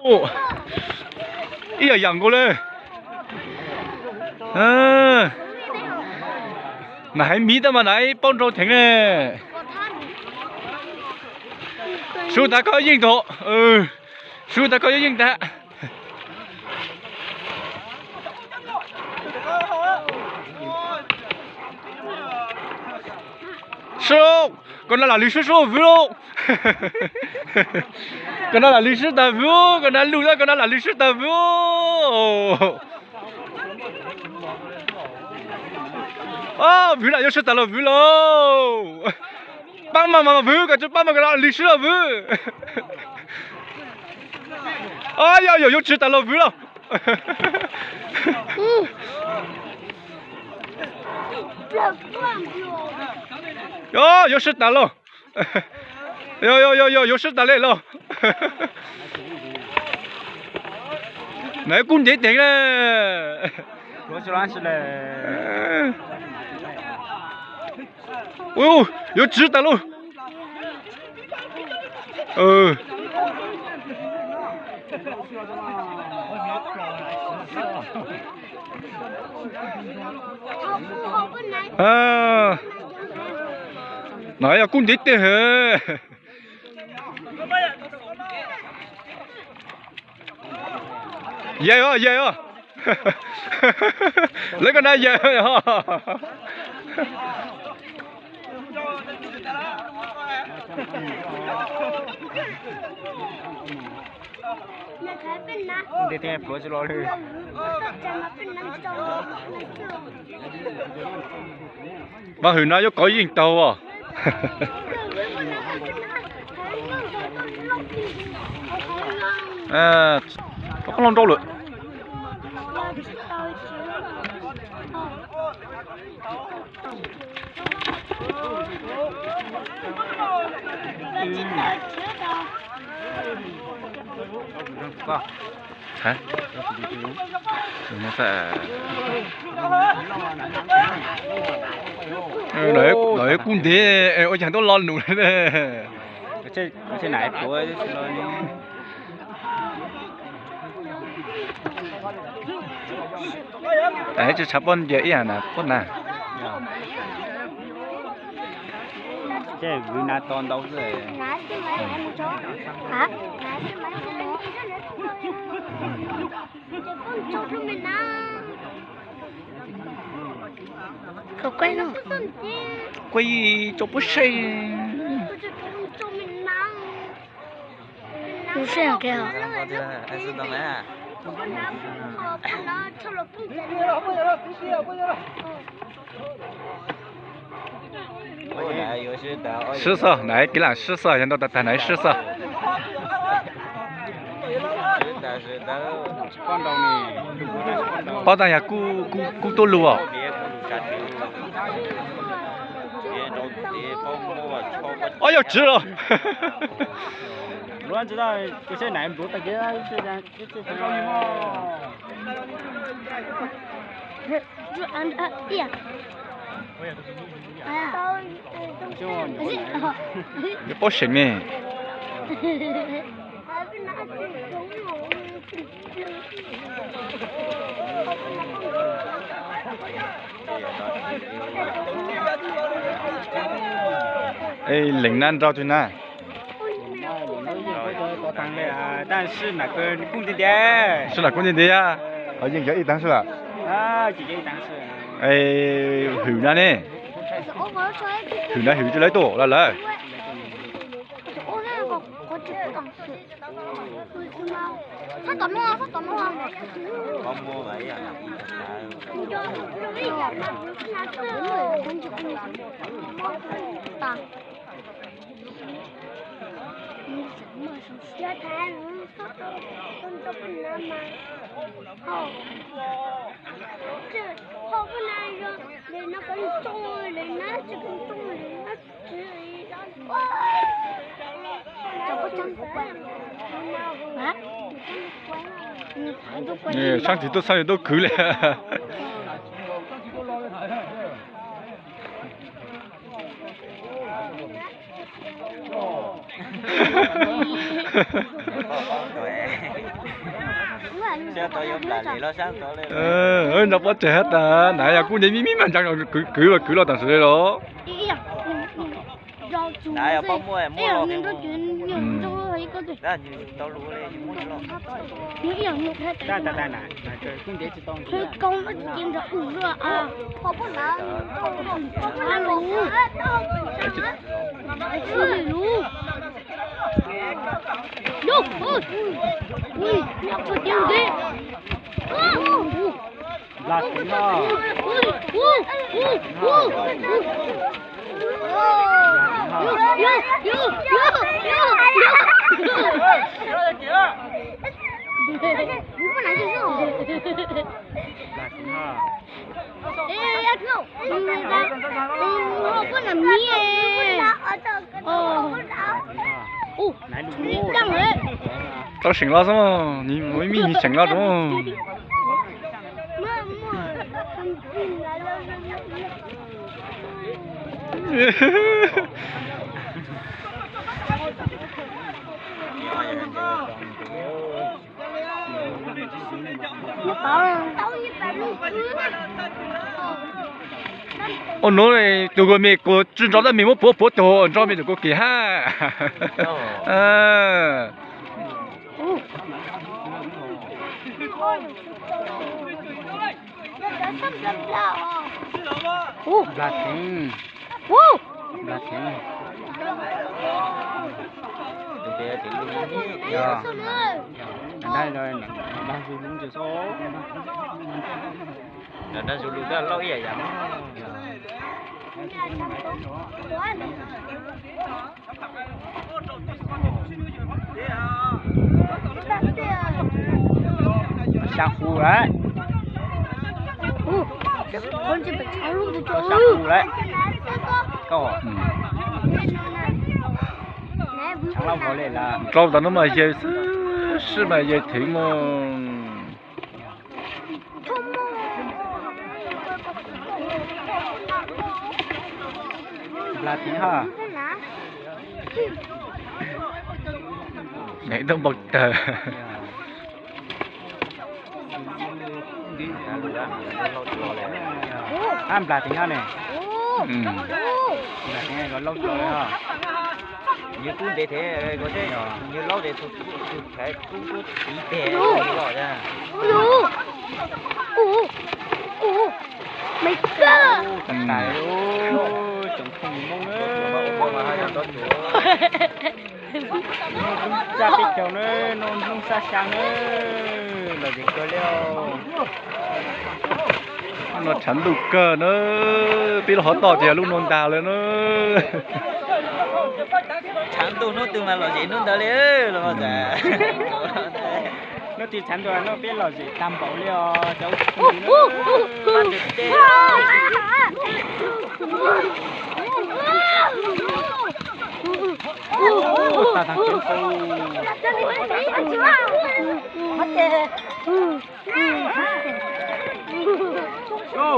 哦，哎呀，养过嘞。嗯，那还米的嘛，那帮着停嘞。手打高硬头，手打高硬的。师傅，跟那哪里是师傅喽？跟那哪里是大夫？跟那路上跟那哪里是大夫？啊，不了，又是打了不喽！帮忙嘛不，感觉帮忙跟那里是了不？哎呀，又吃打了不了！哟，又是打了！又是打来了！来滚点点嘞！我就乱是嘞。哦呦，又吃打了！啊，那要滚点点嘿！耶哟耶哟，那个那耶哟哈。这天不是老的。mà hồi nãy có gì tàu à? À, có con trâu lửa. Hả? Nó sẽ đợi quân thế ở chẳng tôi lo nụ đấy cái này của đấy chỉ chắp con dễ à nè con nè cái người nào toàn đâu rồi hả không quay đâu quay cho bút xe bút xe kìa试试来给俺试试现在在来试试包单呀顾多路啊哎呀值了我知道这些南部的给他这样就按呀你包什么哎岭南找去哪但是那个供电点是哪供电点呀啊应该一单是吧啊姐姐一单是哎湖南呢湖南湖就来多来他怎么了？帮我来呀上体都苦了。对。Xe tôi giúp là lì lo sáng tối lên. nó bắt chết à, nãy giờ cũng đi mí mà chẳng rồi cứ lo tận sự đấy đó. Nãy giờ bông mua em mua lo cái đó như tao lúa lên như mua lo. Ta này, cái cũng để chỉ tông. Cái con nó kiếm được ủ rồi à. Không có lá. Alo. Alo. Yo, ôi. Ui, nó có tiếng gì? Là cái nó. tao醒了是吗？你醒了是吗？哦，侬嘞，这个美国制造的面膜不多，知道没？这个给哈，嗯。Là tiếng. Là tiếng. Từ đây tiếng luôn đi. Đây rồi, đang du lũng chưa số. Đang du lũng đã lâu vậy vậy. Sang khu đấy. con chỉ bị cháu luôn thì Sang cháu. khu đấy. Câu. Chẳng lâu có lẽ là. Trâu ta nó mà về是嘛也挺么？Là tiếng hả? Nhảy đông bậc trời. Am là tiếng hả này? Là tiếng này có lâu rồi hả? Như cũng để thế có thể như lâu để thuộc cái cũng tí tè rồi ra. Mày cơ. Tại ôi, chẳng không mong nữa. Ra cái chỗ nữa, nó không xa sáng nữa. Là gì cơ leo. Nó chắn đủ cờ nữa, tí là họ tỏ chè lúc nôn đào lên nữa. Chán tụ nó từ mà là gì nó tới đấy, là mà dạ. Nó thì chán rồi nó biết là gì tam bảo liao cháu không gì nữa. Ăn được tê. Ta thằng kiếm phu. Go.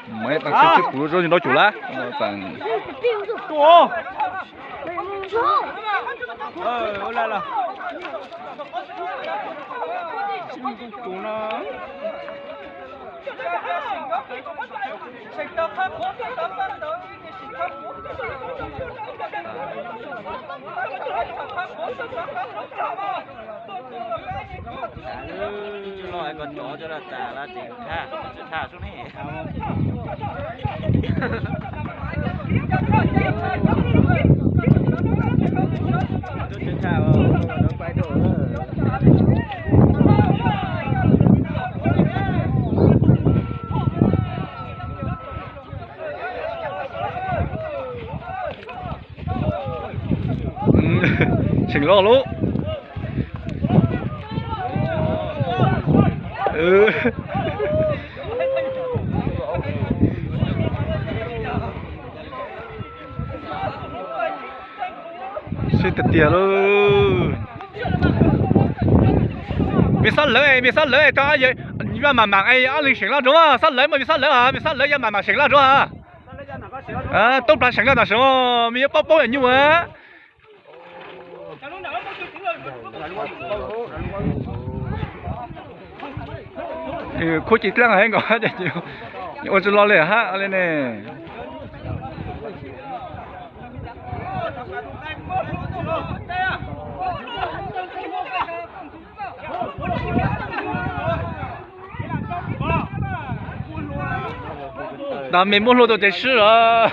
Mấy thằng xếp xếp phụ rồi thì nói chủ lá. Thằng. Go. Ôi là. Xin chủ nó. Chú nói còn nhỏ cho là trả là chỉ thả xuống này. Tôi chưa thả vào, nó quay đổ. Chỉnh lo lố. Xuyên tật tìa luôn. Mình sát lỡ cho ai vậy? Nhưng mà ai ăn linh xỉn là đúng không? Sát lỡ mà mình sát lỡ hả? Mình sát lỡ nhưng mà xỉn là đúng hả? À, tốt là xỉn là là sao? Mình bao nhiêu hả? thì khối chỉ tiếng hay có để chịu ôi chú lo lẻ ha lên nè咱们没路都得吃啊。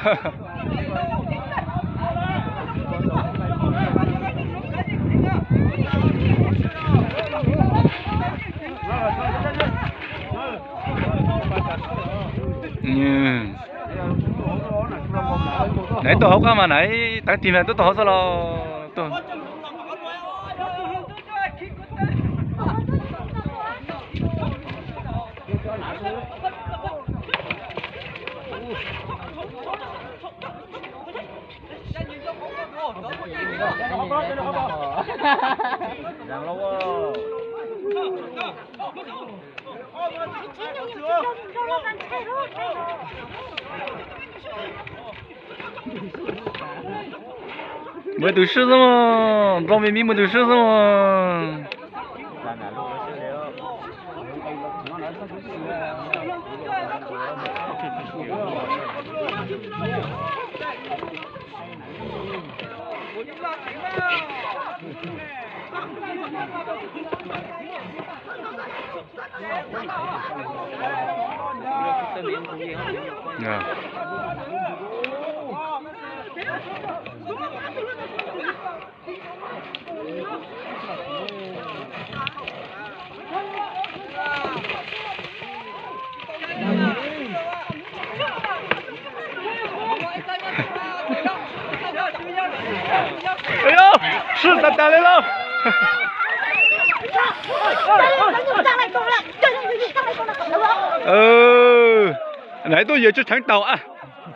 nãy tôi học mà nãy tăng tiền tôi học sao lo tôi mới từ xưa mà rau mì mới từ xưa mà哎呦，是打来了。nãy tôi giờ chưa thắng tàu à.